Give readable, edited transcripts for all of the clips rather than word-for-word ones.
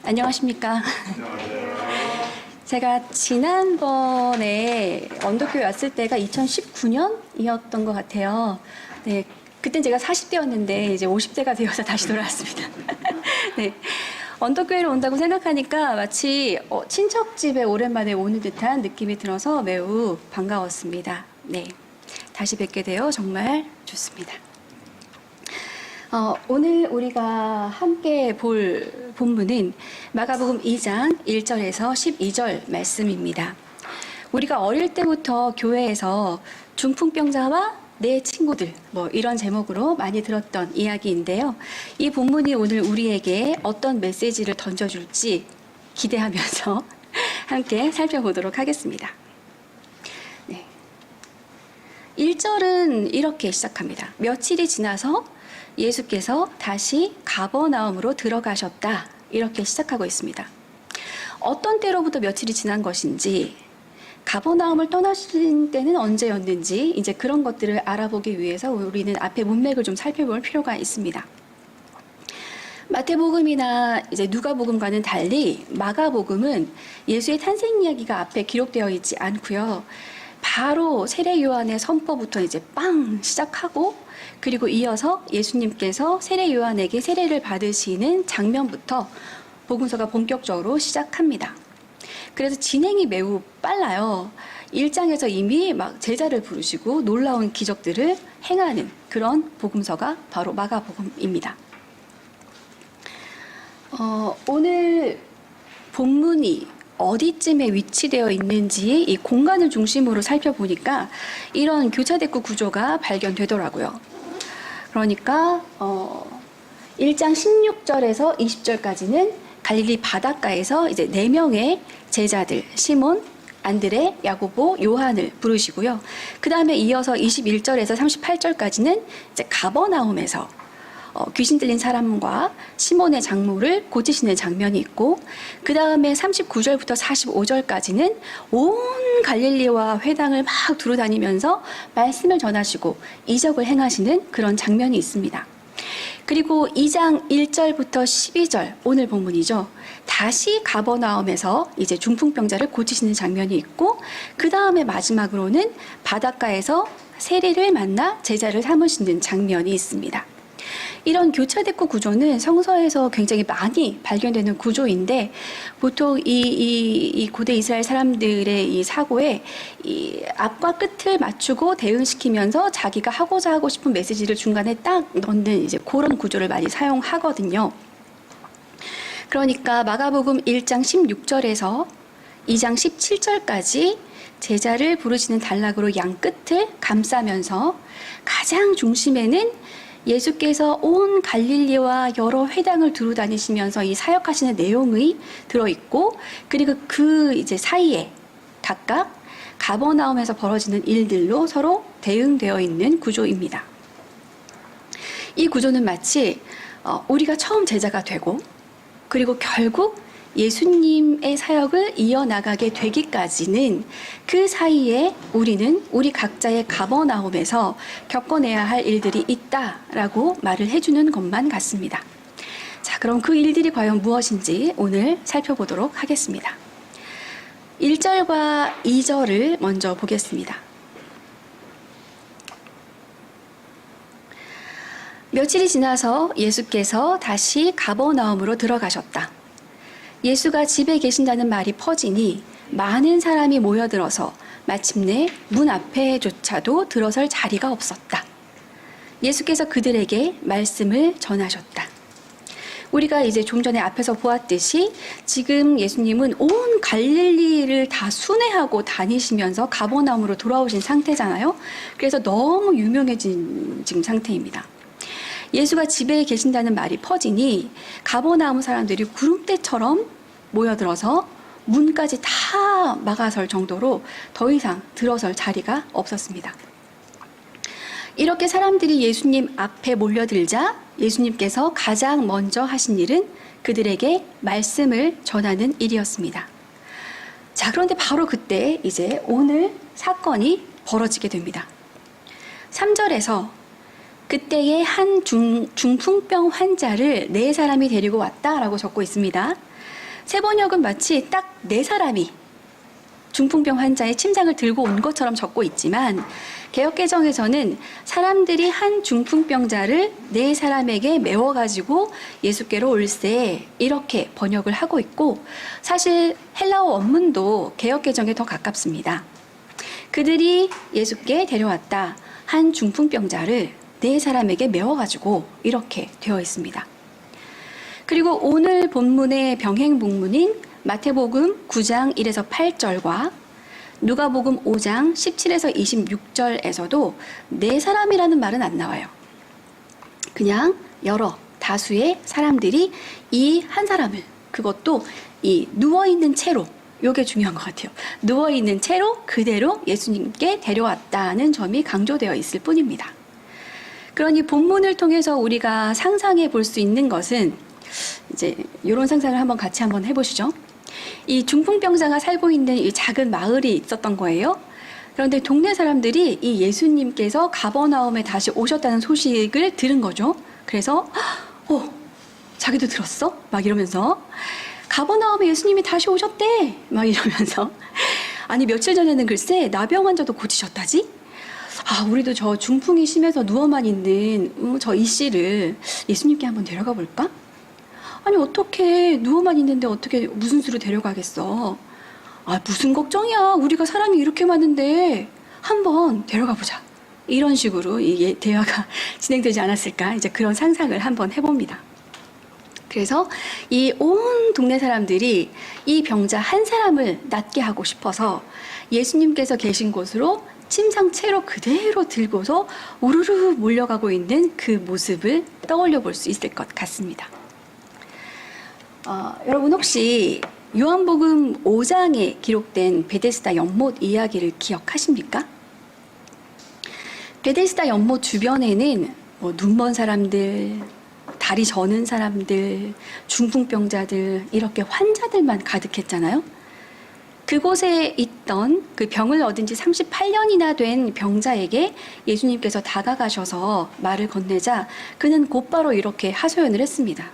안녕하십니까. 제가 지난번에 언덕교회 왔을 때가 2019년이었던 것 같아요. 네, 그땐 제가 40대였는데 이제 50대가 되어서 다시 돌아왔습니다. 네, 언덕교회를 온다고 생각하니까 마치 친척 집에 오랜만에 오는 듯한 느낌이 들어서 매우 반가웠습니다. 네, 다시 뵙게 되어 정말 좋습니다. 오늘 우리가 함께 볼 본문은 마가복음 2장 1절에서 12절 말씀입니다. 우리가 어릴 때부터 교회에서 중풍병자와 내 친구들 이런 제목으로 많이 들었던 이야기인데요. 이 본문이 오늘 우리에게 어떤 메시지를 던져줄지 기대하면서 함께 살펴보도록 하겠습니다. 네. 1절은 이렇게 시작합니다. 며칠이 지나서 예수께서 다시 가버나움으로 들어가셨다. 이렇게 시작하고 있습니다. 어떤 때로부터 며칠이 지난 것인지, 가버나움을 떠나신 때는 언제였는지, 이제 그런 것들을 알아보기 위해서 우리는 앞에 문맥을 좀 살펴볼 필요가 있습니다. 마태복음이나 이제 누가복음과는 달리 마가복음은 예수의 탄생 이야기가 앞에 기록되어 있지 않고요. 바로 세례 요한의 선포부터 이제 빵 시작하고, 그리고 이어서 예수님께서 세례 요한에게 세례를 받으시는 장면부터 복음서가 본격적으로 시작합니다. 그래서 진행이 매우 빨라요. 1장에서 이미 막 제자를 부르시고 놀라운 기적들을 행하는 그런 복음서가 바로 마가복음입니다. 오늘 본문이 어디쯤에 위치되어 있는지 이 공간을 중심으로 살펴보니까 이런 교차대구 구조가 발견되더라고요. 그러니까 1장 16절에서 20절까지는 갈릴리 바닷가에서 이제 4명의 제자들 시몬, 안드레, 야고보, 요한을 부르시고요. 그 다음에 이어서 21절에서 38절까지는 이제 가버나움에서 귀신 들린 사람과 시몬의 장모를 고치시는 장면이 있고, 그 다음에 39절부터 45절까지는 온 갈릴리와 회당을 막 두루다니면서 말씀을 전하시고 이적을 행하시는 그런 장면이 있습니다. 그리고 2장 1절부터 12절, 오늘 본문이죠. 다시 가버나움에서 이제 중풍병자를 고치시는 장면이 있고, 그 다음에 마지막으로는 바닷가에서 세례를 만나 제자를 삼으시는 장면이 있습니다. 이런 교차대구 구조는 성서에서 굉장히 많이 발견되는 구조인데, 보통 이 고대 이스라엘 사람들의 이 사고에 이 앞과 끝을 맞추고 대응시키면서 자기가 하고 싶은 메시지를 중간에 딱 넣는 이제 그런 구조를 많이 사용하거든요. 그러니까 마가복음 1장 16절에서 2장 17절까지 제자를 부르시는 단락으로 양 끝을 감싸면서 가장 중심에는 예수께서 온 갈릴리와 여러 회당을 두루 다니시면서 이 사역하시는 내용이 들어있고, 그리고 그 이제 사이에 각각 가버나움에서 벌어지는 일들로 서로 대응되어 있는 구조입니다. 이 구조는 마치 우리가 처음 제자가 되고, 그리고 결국 예수님의 사역을 이어나가게 되기까지는 그 사이에 우리는 우리 각자의 가버나움에서 겪어내야 할 일들이 있다라고 말을 해주는 것만 같습니다. 자, 그럼 그 일들이 과연 무엇인지 오늘 살펴보도록 하겠습니다. 1절과 2절을 먼저 보겠습니다. 며칠이 지나서 예수께서 다시 가버나움으로 들어가셨다. 예수가 집에 계신다는 말이 퍼지니 많은 사람이 모여들어서 마침내 문 앞에조차도 들어설 자리가 없었다. 예수께서 그들에게 말씀을 전하셨다. 우리가 이제 좀 전에 앞에서 보았듯이 지금 예수님은 온 갈릴리를 다 순회하고 다니시면서 가버나움으로 돌아오신 상태잖아요. 그래서 너무 유명해진 지금 상태입니다. 예수가 집에 계신다는 말이 퍼지니 가버나움 사람들이 구름대처럼 모여들어서 문까지 다 막아설 정도로 더 이상 들어설 자리가 없었습니다. 이렇게 사람들이 예수님 앞에 몰려들자 예수님께서 가장 먼저 하신 일은 그들에게 말씀을 전하는 일이었습니다. 자, 그런데 바로 그때 이제 오늘 사건이 벌어지게 됩니다. 3절에서 그때에 한 중풍병 환자를 4사람이 데리고 왔다라고 적고 있습니다. 새 번역은 마치 딱 네 사람이 중풍병 환자의 침상을 들고 온 것처럼 적고 있지만 개역개정에서는 사람들이 한 중풍병자를 네 사람에게 메워가지고 예수께로 올세 이렇게 번역을 하고 있고 사실 헬라어 원문도 개역개정에 더 가깝습니다. 그들이 예수께 데려왔다. 한 중풍병자를 네 사람에게 메워가지고 이렇게 되어 있습니다. 그리고 오늘 본문의 병행복문인 마태복음 9장 1에서 8절과 누가복음 5장 17에서 26절에서도 네 사람이라는 말은 안 나와요. 그냥 여러 다수의 사람들이 이 한 사람을 그것도 이 누워있는 채로 이게 중요한 것 같아요. 누워있는 채로 그대로 예수님께 데려왔다는 점이 강조되어 있을 뿐입니다. 그러니 본문을 통해서 우리가 상상해 볼 수 있는 것은 이제 이런 상상을 같이 한번 해보시죠. 이 중풍병자가 살고 있는 이 작은 마을이 있었던 거예요. 그런데 동네 사람들이 이 예수님께서 가버나움에 다시 오셨다는 소식을 들은 거죠. 그래서 자기도 들었어? 막 이러면서 가버나움에 예수님이 다시 오셨대! 막 이러면서 아니 며칠 전에는 글쎄 나병 환자도 고치셨다지? 우리도 저 중풍이 심해서 누워만 있는 저 이 씨를 예수님께 한번 데려가 볼까? 아니 어떻게 누워만 있는데 어떻게 무슨 수로 데려가겠어? 무슨 걱정이야. 우리가 사람이 이렇게 많은데 한번 데려가 보자. 이런 식으로 이 대화가 진행되지 않았을까? 이제 그런 상상을 한번 해봅니다. 그래서 이 온 동네 사람들이 이 병자 한 사람을 낫게 하고 싶어서 예수님께서 계신 곳으로 침상채로 그대로 들고서 우르르 몰려가고 있는 그 모습을 떠올려 볼 수 있을 것 같습니다. 여러분 혹시 요한복음 5장에 기록된 베데스다 연못 이야기를 기억하십니까? 베데스다 연못 주변에는 눈먼 사람들, 다리 저는 사람들, 중풍병자들 이렇게 환자들만 가득했잖아요. 그곳에 있던 그 병을 얻은 지 38년이나 된 병자에게 예수님께서 다가가셔서 말을 건네자 그는 곧바로 이렇게 하소연을 했습니다.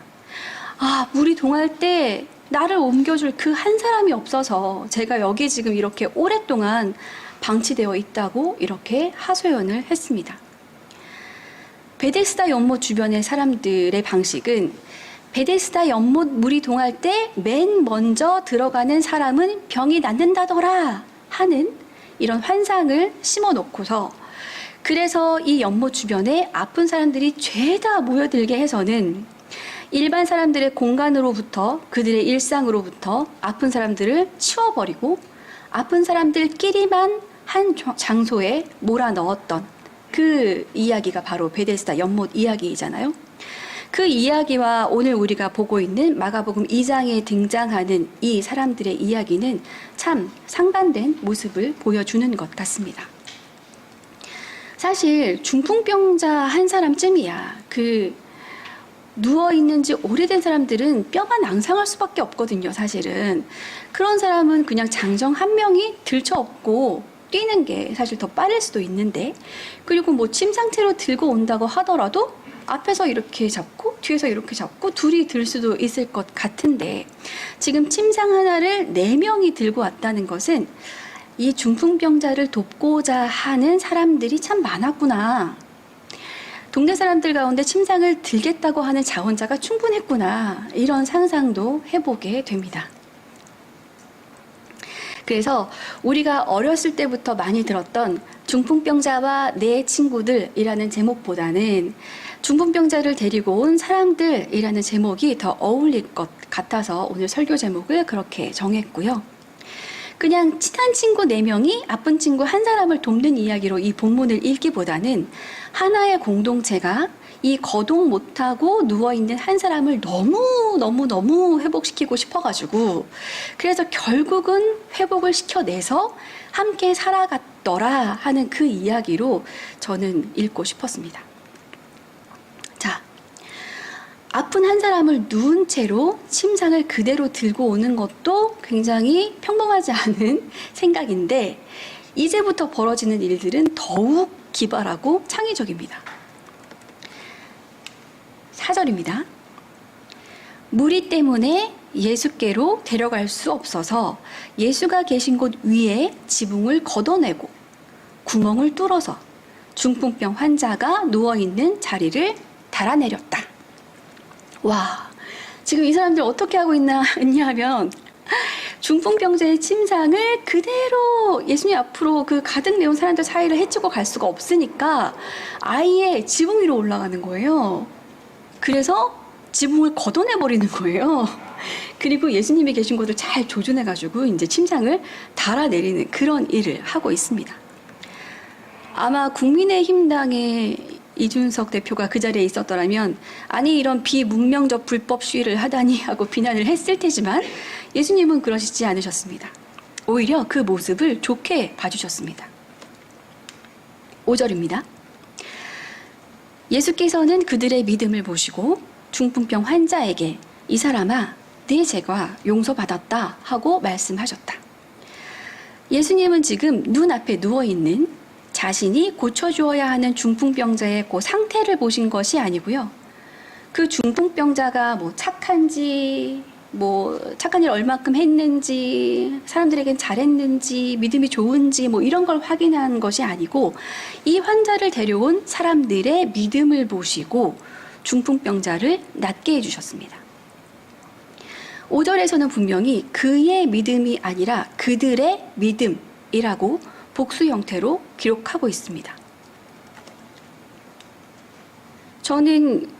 물이 동할 때 나를 옮겨줄 그 한 사람이 없어서 제가 여기 지금 이렇게 오랫동안 방치되어 있다고 이렇게 하소연을 했습니다. 베데스다 연못 주변의 사람들의 방식은 베데스다 연못 물이 동할 때 맨 먼저 들어가는 사람은 병이 낫는다더라 하는 이런 환상을 심어놓고서 그래서 이 연못 주변에 아픈 사람들이 죄다 모여들게 해서는 일반 사람들의 공간으로부터 그들의 일상으로부터 아픈 사람들을 치워버리고 아픈 사람들끼리만 한 장소에 몰아넣었던 그 이야기가 바로 베데스다 연못 이야기이잖아요. 그 이야기와 오늘 우리가 보고 있는 마가복음 2장에 등장하는 이 사람들의 이야기는 참 상반된 모습을 보여주는 것 같습니다. 사실 중풍병자 한 사람쯤이야 누워있는지 오래된 사람들은 뼈가 낭상할 수밖에 없거든요, 사실은. 그런 사람은 그냥 장정 한 명이 들쳐업고 뛰는 게 사실 더 빠를 수도 있는데, 그리고 침상채로 들고 온다고 하더라도 앞에서 이렇게 잡고 뒤에서 이렇게 잡고 둘이 들 수도 있을 것 같은데, 지금 침상 하나를 4명이 들고 왔다는 것은 이 중풍병자를 돕고자 하는 사람들이 참 많았구나. 동네 사람들 가운데 침상을 들겠다고 하는 자원자가 충분했구나. 이런 상상도 해보게 됩니다. 그래서 우리가 어렸을 때부터 많이 들었던 중풍병자와 내 친구들이라는 제목보다는 중풍병자를 데리고 온 사람들이라는 제목이 더 어울릴 것 같아서 오늘 설교 제목을 그렇게 정했고요. 그냥 친한 친구 4명이 아픈 친구 한 사람을 돕는 이야기로 이 본문을 읽기보다는 하나의 공동체가 이 거동 못하고 누워있는 한 사람을 너무 회복시키고 싶어가지고 그래서 결국은 회복을 시켜내서 함께 살아갔더라 하는 그 이야기로 저는 읽고 싶었습니다. 자, 아픈 한 사람을 누운 채로 침상을 그대로 들고 오는 것도 굉장히 평범하지 않은 생각인데 이제부터 벌어지는 일들은 더욱 기발하고 창의적입니다. 4절입니다. 무리 때문에 예수께로 데려갈 수 없어서 예수가 계신 곳 위에 지붕을 걷어내고 구멍을 뚫어서 중풍병 환자가 누워있는 자리를 달아내렸다. 와, 지금 이 사람들 어떻게 하고 있냐 하면 중풍병자의 침상을 그대로 예수님 앞으로 그 가득 메운 사람들 사이를 헤치고 갈 수가 없으니까 아예 지붕 위로 올라가는 거예요. 그래서 지붕을 걷어내버리는 거예요. 그리고 예수님이 계신 곳을 잘 조준해가지고 이제 침상을 달아내리는 그런 일을 하고 있습니다. 아마 국민의힘당의 이준석 대표가 그 자리에 있었더라면 아니 이런 비문명적 불법 시위를 하다니 하고 비난을 했을 테지만 예수님은 그러시지 않으셨습니다. 오히려 그 모습을 좋게 봐주셨습니다. 5절입니다. 예수께서는 그들의 믿음을 보시고 중풍병 환자에게 이 사람아 네 죄가 용서받았다 하고 말씀하셨다. 예수님은 지금 눈앞에 누워있는 자신이 고쳐주어야 하는 중풍병자의 그 상태를 보신 것이 아니고요. 그 중풍병자가 착한 일 얼마큼 했는지, 사람들에겐 잘했는지, 믿음이 좋은지 이런 걸 확인한 것이 아니고 이 환자를 데려온 사람들의 믿음을 보시고 중풍병자를 낫게 해주셨습니다. 5절에서는 분명히 그의 믿음이 아니라 그들의 믿음이라고 복수 형태로 기록하고 있습니다. 저는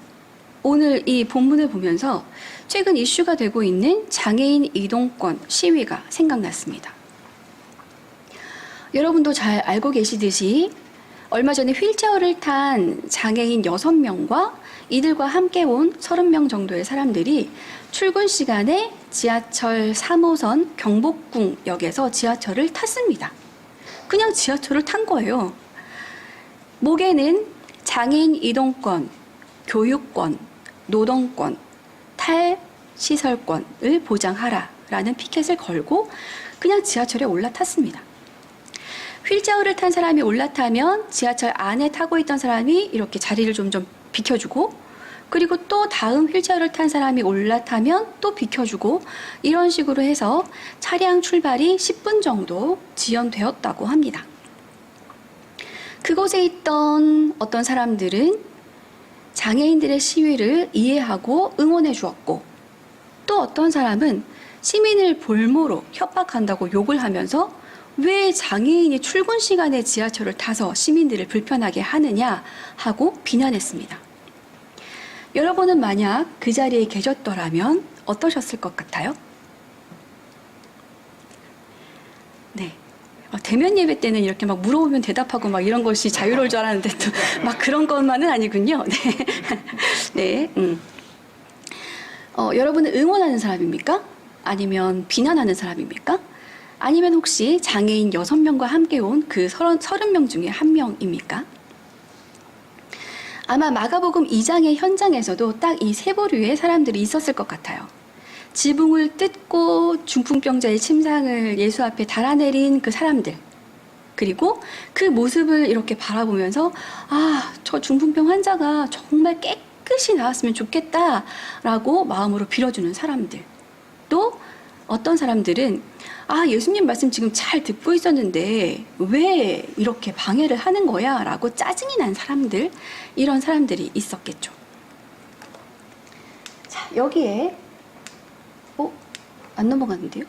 오늘 이 본문을 보면서 최근 이슈가 되고 있는 장애인 이동권 시위가 생각났습니다. 여러분도 잘 알고 계시듯이 얼마 전에 휠체어를 탄 장애인 6명과 이들과 함께 온 30명 정도의 사람들이 출근 시간에 지하철 3호선 경복궁역에서 지하철을 탔습니다. 그냥 지하철을 탄 거예요. 목에는 장애인 이동권, 교육권, 노동권, 탈시설권을 보장하라라는 피켓을 걸고 그냥 지하철에 올라탔습니다. 휠체어를 탄 사람이 올라타면 지하철 안에 타고 있던 사람이 이렇게 자리를 좀 비켜주고 그리고 또 다음 휠체어를 탄 사람이 올라타면 또 비켜주고 이런 식으로 해서 차량 출발이 10분 정도 지연되었다고 합니다. 그곳에 있던 어떤 사람들은 장애인들의 시위를 이해하고 응원해 주었고 또 어떤 사람은 시민을 볼모로 협박한다고 욕을 하면서 왜 장애인이 출근 시간에 지하철을 타서 시민들을 불편하게 하느냐 하고 비난했습니다. 여러분은 만약 그 자리에 계셨더라면 어떠셨을 것 같아요? 네. 대면 예배 때는 이렇게 막 물어보면 대답하고 막 이런 것이 자유로울 줄 알았는데 또 막 그런 것만은 아니군요. 네. 네. 여러분은 응원하는 사람입니까? 아니면 비난하는 사람입니까? 아니면 혹시 장애인 6명과 함께 온 그 30명 중에 한 명입니까? 아마 마가복음 2장의 현장에서도 딱 이 세 부류의 사람들이 있었을 것 같아요. 지붕을 뜯고 중풍병자의 침상을 예수 앞에 달아내린 그 사람들, 그리고 그 모습을 이렇게 바라보면서 저 중풍병 환자가 정말 깨끗이 나았으면 좋겠다라고 마음으로 빌어주는 사람들. 또 어떤 사람들은 예수님 말씀 지금 잘 듣고 있었는데 왜 이렇게 방해를 하는 거야? 라고 짜증이 난 사람들, 이런 사람들이 있었겠죠. 자, 여기에 안 넘어갔는데요?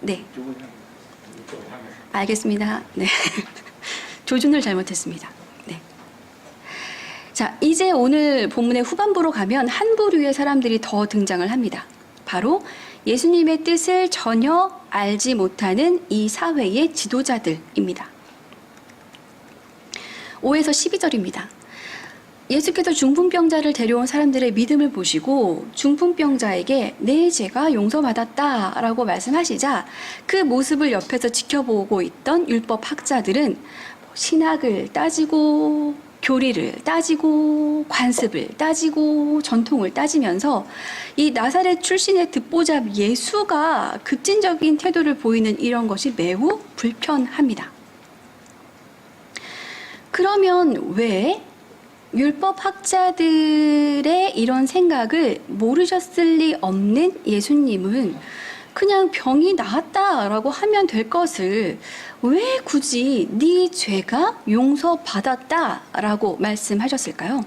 네. 알겠습니다. 네. 조준을 잘못했습니다. 네. 자, 이제 오늘 본문의 후반부로 가면 한 부류의 사람들이 더 등장을 합니다. 바로 예수님의 뜻을 전혀 알지 못하는 이 사회의 지도자들입니다. 5에서 12절입니다. 예수께서 중풍병자를 데려온 사람들의 믿음을 보시고 중풍병자에게 내 죄가 용서받았다라고 말씀하시자 그 모습을 옆에서 지켜보고 있던 율법학자들은 신학을 따지고 교리를 따지고 관습을 따지고 전통을 따지면서 이 나사렛 출신의 듣보잡 예수가 급진적인 태도를 보이는 이런 것이 매우 불편합니다. 그러면 왜 율법 학자들의 이런 생각을 모르셨을 리 없는 예수님은 그냥 병이 나았다라고 하면 될 것을 왜 굳이 네 죄가 용서받았다라고 말씀하셨을까요?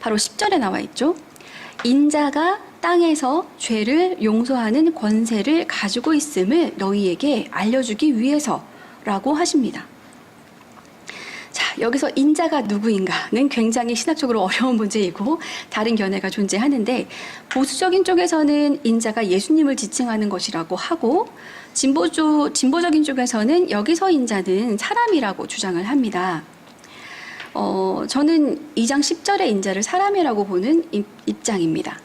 바로 10절에 나와 있죠. 인자가 땅에서 죄를 용서하는 권세를 가지고 있음을 너희에게 알려주기 위해서라고 하십니다. 자, 여기서 인자가 누구인가는 굉장히 신학적으로 어려운 문제이고 다른 견해가 존재하는데, 보수적인 쪽에서는 인자가 예수님을 지칭하는 것이라고 하고, 진보적인 쪽에서는 여기서 인자는 사람이라고 주장을 합니다. 저는 2장 10절의 인자를 사람이라고 보는 입장입니다.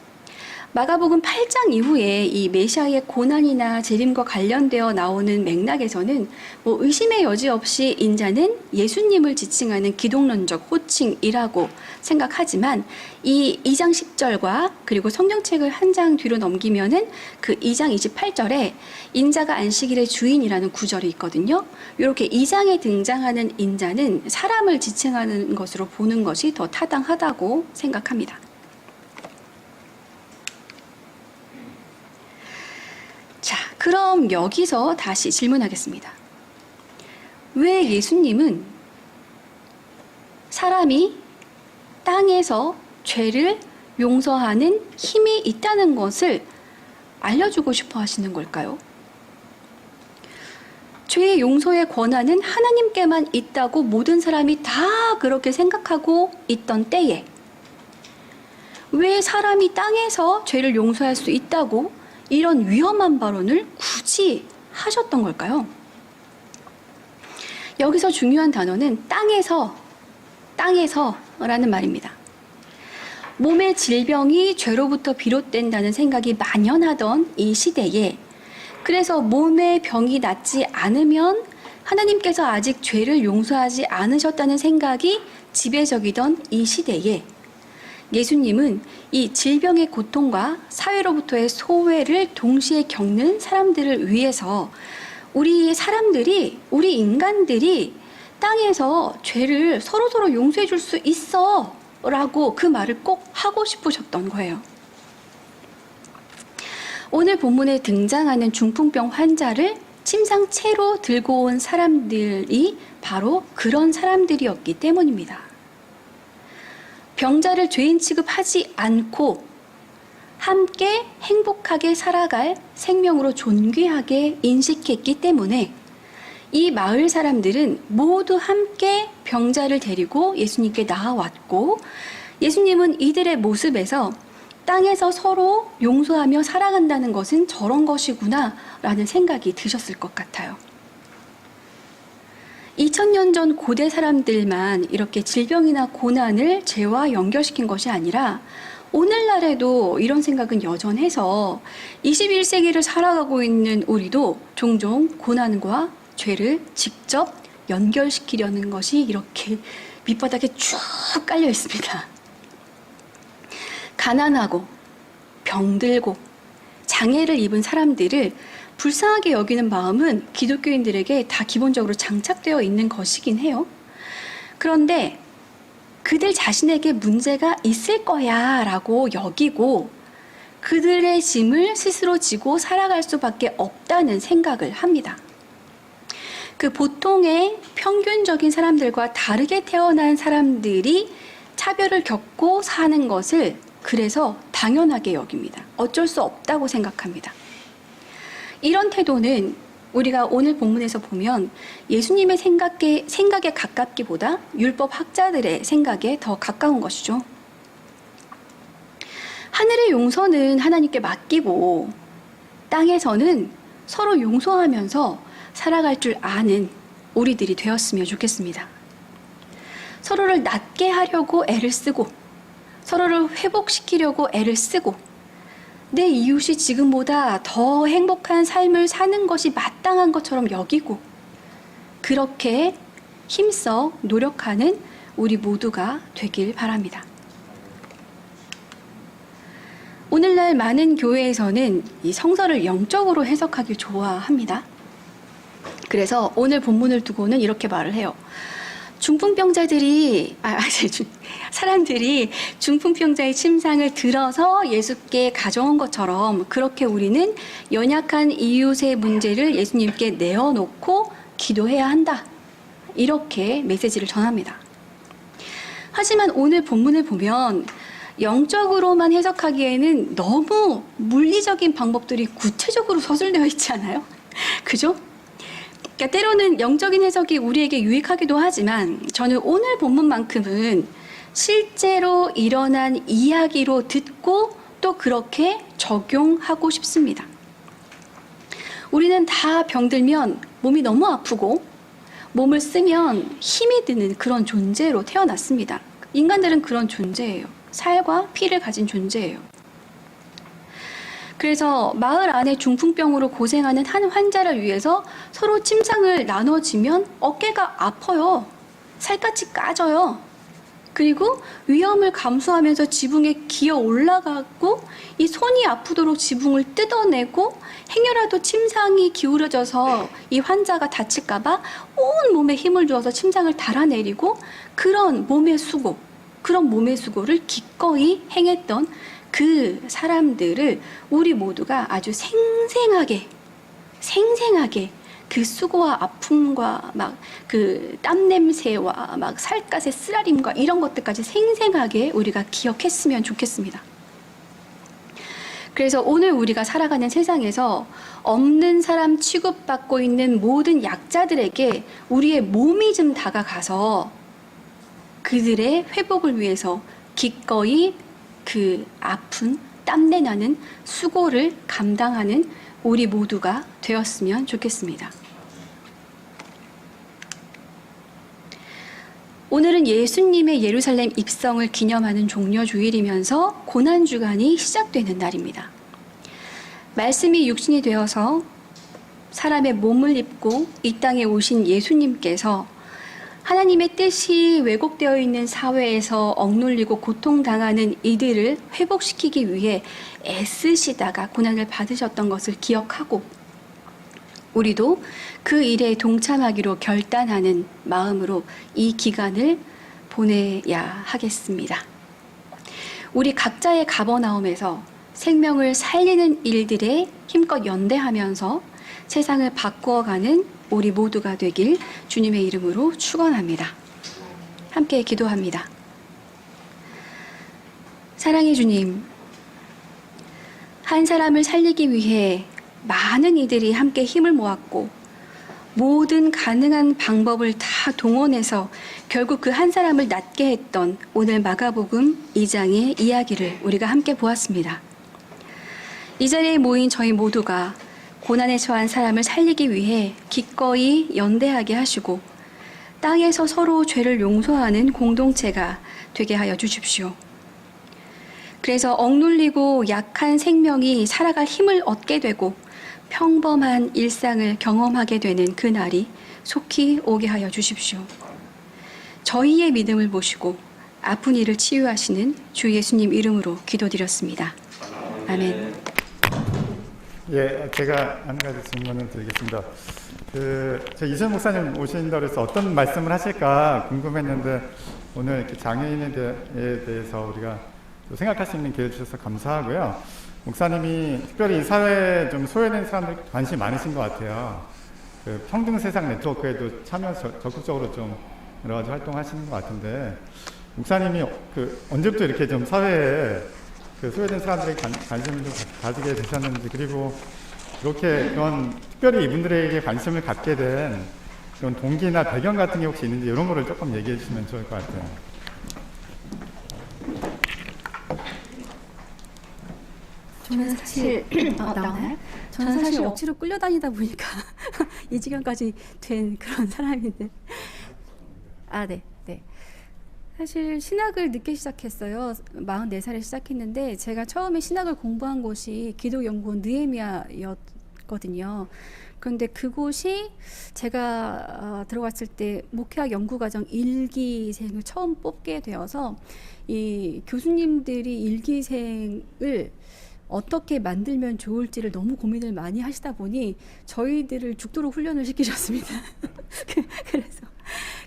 마가복음 8장 이후에 이 메시아의 고난이나 재림과 관련되어 나오는 맥락에서는 의심의 여지 없이 인자는 예수님을 지칭하는 기독론적 호칭이라고 생각하지만, 이 2장 10절과 그리고 성경책을 한 장 뒤로 넘기면은 그 2장 28절에 인자가 안식일의 주인이라는 구절이 있거든요. 이렇게 2장에 등장하는 인자는 사람을 지칭하는 것으로 보는 것이 더 타당하다고 생각합니다. 자, 그럼 여기서 다시 질문하겠습니다. 왜 예수님은 사람이 땅에서 죄를 용서하는 힘이 있다는 것을 알려주고 싶어 하시는 걸까요? 죄의 용서의 권한은 하나님께만 있다고 모든 사람이 다 그렇게 생각하고 있던 때에 왜 사람이 땅에서 죄를 용서할 수 있다고 이런 위험한 발언을 굳이 하셨던 걸까요? 여기서 중요한 단어는 땅에서라는 말입니다. 몸의 질병이 죄로부터 비롯된다는 생각이 만연하던 이 시대에, 그래서 몸의 병이 낫지 않으면 하나님께서 아직 죄를 용서하지 않으셨다는 생각이 지배적이던 이 시대에 예수님은 이 질병의 고통과 사회로부터의 소외를 동시에 겪는 사람들을 위해서 우리 인간들이 땅에서 죄를 서로서로 용서해 줄 수 있어 라고 그 말을 꼭 하고 싶으셨던 거예요. 오늘 본문에 등장하는 중풍병 환자를 침상채로 들고 온 사람들이 바로 그런 사람들이었기 때문입니다. 병자를 죄인 취급하지 않고 함께 행복하게 살아갈 생명으로 존귀하게 인식했기 때문에 이 마을 사람들은 모두 함께 병자를 데리고 예수님께 나아왔고, 예수님은 이들의 모습에서 땅에서 서로 용서하며 살아간다는 것은 저런 것이구나 라는 생각이 드셨을 것 같아요. 2000년 전 고대 사람들만 이렇게 질병이나 고난을 죄와 연결시킨 것이 아니라 오늘날에도 이런 생각은 여전해서 21세기를 살아가고 있는 우리도 종종 고난과 죄를 직접 연결시키려는 것이 이렇게 밑바닥에 쭉 깔려 있습니다. 가난하고 병들고 장애를 입은 사람들을 불쌍하게 여기는 마음은 기독교인들에게 다 기본적으로 장착되어 있는 것이긴 해요. 그런데 그들 자신에게 문제가 있을 거야 라고 여기고 그들의 짐을 스스로 지고 살아갈 수밖에 없다는 생각을 합니다. 그 보통의 평균적인 사람들과 다르게 태어난 사람들이 차별을 겪고 사는 것을 그래서 당연하게 여깁니다. 어쩔 수 없다고 생각합니다. 이런 태도는 우리가 오늘 본문에서 보면 예수님의 생각에 가깝기보다 율법 학자들의 생각에 더 가까운 것이죠. 하늘의 용서는 하나님께 맡기고 땅에서는 서로 용서하면서 살아갈 줄 아는 우리들이 되었으면 좋겠습니다. 서로를 낫게 하려고 애를 쓰고 서로를 회복시키려고 애를 쓰고 내 이웃이 지금보다 더 행복한 삶을 사는 것이 마땅한 것처럼 여기고 그렇게 힘써 노력하는 우리 모두가 되길 바랍니다. 오늘날 많은 교회에서는 이 성서를 영적으로 해석하길 좋아합니다. 그래서 오늘 본문을 두고는 이렇게 말을 해요. 사람들이 중풍병자의 침상을 들어서 예수께 가져온 것처럼 그렇게 우리는 연약한 이웃의 문제를 예수님께 내어놓고 기도해야 한다. 이렇게 메시지를 전합니다. 하지만 오늘 본문을 보면 영적으로만 해석하기에는 너무 물리적인 방법들이 구체적으로 서술되어 있지 않아요? 그죠? 그러니까 때로는 영적인 해석이 우리에게 유익하기도 하지만 저는 오늘 본문만큼은 실제로 일어난 이야기로 듣고 또 그렇게 적용하고 싶습니다. 우리는 다 병들면 몸이 너무 아프고 몸을 쓰면 힘이 드는 그런 존재로 태어났습니다. 인간들은 그런 존재예요. 살과 피를 가진 존재예요. 그래서 마을 안에 중풍병으로 고생하는 한 환자를 위해서 서로 침상을 나눠지면 어깨가 아파요. 살갗이 까져요. 그리고 위험을 감수하면서 지붕에 기어 올라가고 이 손이 아프도록 지붕을 뜯어내고 행여라도 침상이 기울어져서 이 환자가 다칠까봐 온 몸에 힘을 주어서 침상을 달아내리고 그런 몸의 수고를 기꺼이 행했던 그 사람들을 우리 모두가 아주 생생하게 그 수고와 아픔과 막 그 땀 냄새와 막 살갗의 쓰라림과 이런 것들까지 생생하게 우리가 기억했으면 좋겠습니다. 그래서 오늘 우리가 살아가는 세상에서 없는 사람 취급받고 있는 모든 약자들에게 우리의 몸이 좀 다가가서 그들의 회복을 위해서 기꺼이 그 아픈 땀내 나는 수고를 감당하는 우리 모두가 되었으면 좋겠습니다. 오늘은 예수님의 예루살렘 입성을 기념하는 종려주일이면서 고난주간이 시작되는 날입니다. 말씀이 육신이 되어서 사람의 몸을 입고 이 땅에 오신 예수님께서 하나님의 뜻이 왜곡되어 있는 사회에서 억눌리고 고통당하는 이들을 회복시키기 위해 애쓰시다가 고난을 받으셨던 것을 기억하고 우리도 그 일에 동참하기로 결단하는 마음으로 이 기간을 보내야 하겠습니다. 우리 각자의 가버나움에서 생명을 살리는 일들에 힘껏 연대하면서 세상을 바꾸어가는 우리 모두가 되길 주님의 이름으로 축원합니다. 함께 기도합니다. 사랑의 주님, 한 사람을 살리기 위해 많은 이들이 함께 힘을 모았고 모든 가능한 방법을 다 동원해서 결국 그 한 사람을 낫게 했던 오늘 마가복음 2장의 이야기를 우리가 함께 보았습니다. 이 자리에 모인 저희 모두가 고난에 처한 사람을 살리기 위해 기꺼이 연대하게 하시고 땅에서 서로 죄를 용서하는 공동체가 되게 하여 주십시오. 그래서 억눌리고 약한 생명이 살아갈 힘을 얻게 되고 평범한 일상을 경험하게 되는 그 날이 속히 오게 하여 주십시오. 저희의 믿음을 보시고 아픈 이를 치유하시는 주 예수님 이름으로 기도드렸습니다. 아멘. 예, 제가 한 가지 질문을 드리겠습니다. 저 이선 목사님 오신다고 해서 어떤 말씀을 하실까 궁금했는데 오늘 이렇게 장애인에 대해서 우리가 또 생각할 수 있는 기회를 주셔서 감사하고요. 목사님이 특별히 이 사회에 좀 소외된 사람들 관심이 많으신 것 같아요. 평등세상 네트워크에도 참여해서 적극적으로 좀 여러 가지 활동하시는 것 같은데 목사님이 언제부터 이렇게 좀 사회에 소외된 사람들에게 관심을 좀 가지게 되셨는지 그리고 이렇게 그런 특별히 이분들에게 관심을 갖게 된 그런 동기나 배경 같은 게 혹시 있는지 이런 거를 조금 얘기해 주시면 좋을 것 같아요. 저는 사실 나오나요? 저는 사실 억지로 끌려다니다 보니까 이 지경까지 된 그런 사람인데 네. 사실 신학을 늦게 시작했어요. 44살에 시작했는데 제가 처음에 신학을 공부한 곳이 기독연구원 느헤미야였거든요. 그런데 그곳이 제가 들어갔을 때 목회학 연구과정 1기생을 처음 뽑게 되어서 이 교수님들이 1기생을 어떻게 만들면 좋을지를 너무 고민을 많이 하시다 보니 저희들을 죽도록 훈련을 시키셨습니다.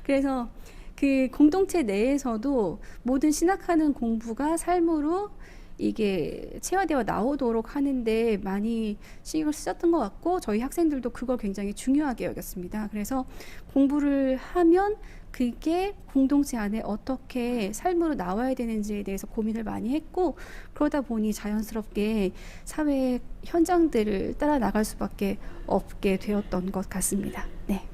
그래서 그 공동체 내에서도 모든 신학하는 공부가 삶으로 이게 체화되어 나오도록 하는데 많이 신경을 쓰셨던 것 같고 저희 학생들도 그걸 굉장히 중요하게 여겼습니다. 그래서 공부를 하면 그게 공동체 안에 어떻게 삶으로 나와야 되는지에 대해서 고민을 많이 했고 그러다 보니 자연스럽게 사회 현장들을 따라 나갈 수밖에 없게 되었던 것 같습니다. 네.